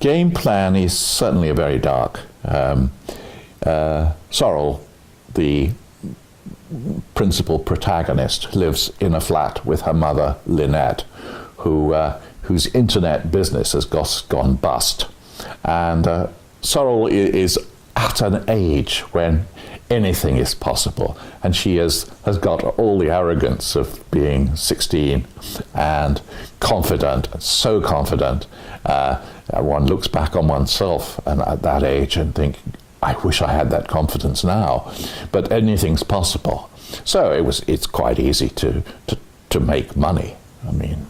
GamePlan is certainly a very dark. Sorrel, the principal protagonist, lives in a flat with her mother, Lynette, whose internet business has gone bust. And Sorrel is at an age when anything is possible, and she has got all the arrogance of being 16 and confident, so confident. One looks back on oneself and at that age and think, I wish I had that confidence now, but anything's possible. So it's quite easy to make money. I mean,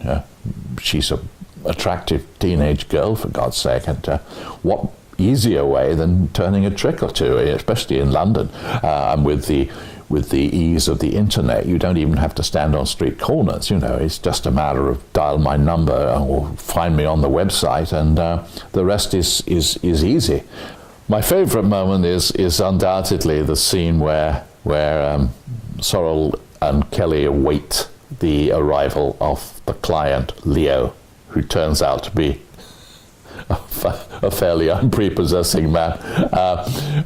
she's an attractive teenage girl, for God's sake, and what easier way than turning a trick or two, especially in London, and with the ease of the internet. You don't even have to stand on street corners. It's just a matter of dial my number or find me on the website, and the rest is easy. My favourite moment is undoubtedly the scene where Sorrel and Kelly await the arrival of the client, Leo, who turns out to be a fairly unprepossessing man,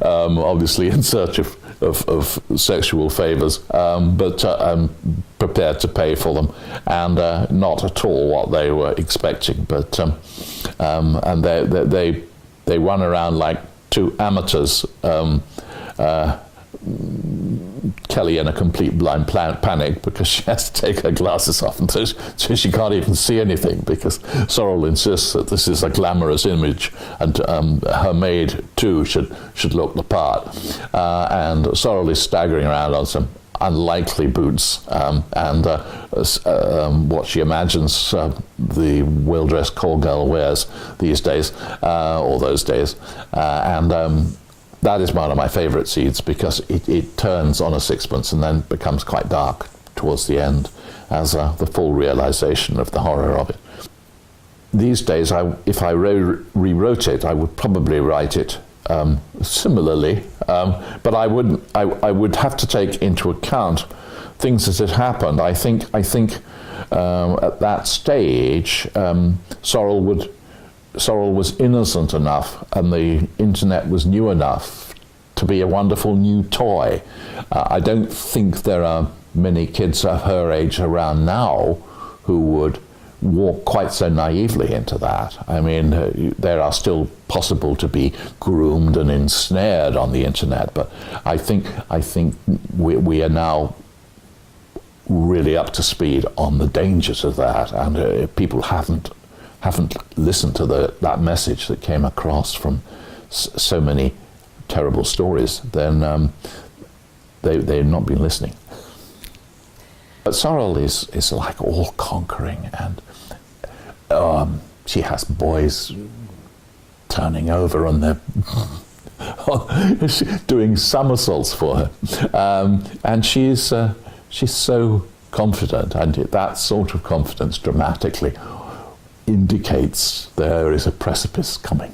obviously in search of sexual favours, but prepared to pay for them, and not at all what they were expecting. But and they run around like two amateurs. Kelly in a complete blind panic because she has to take her glasses off, and so she can't even see anything because Sorrel insists that this is a glamorous image, and her maid too should look the part. And Sorrel is staggering around on some unlikely boots and what she imagines the well-dressed call girl wears these days, or those days, and that is one of my favourite scenes because it turns on a sixpence and then becomes quite dark towards the end as the full realisation of the horror of it. These days, if I rewrote it, I would probably write it similarly, but I would have to take into account things as it happened. I think at that stage, Sorrel was innocent enough and the internet was new enough to be a wonderful new toy. I don't think there are many kids of her age around now who would walk quite so naively into that. I mean, there are still possible to be groomed and ensnared on the internet, but I think we are now really up to speed on the dangers of that, and people haven't listened to that message that came across from so many terrible stories, then they've not been listening. But Sorrel is like all-conquering, and she has boys turning over on their doing somersaults for her, and she's so confident, and that sort of confidence dramatically indicates there is a precipice coming.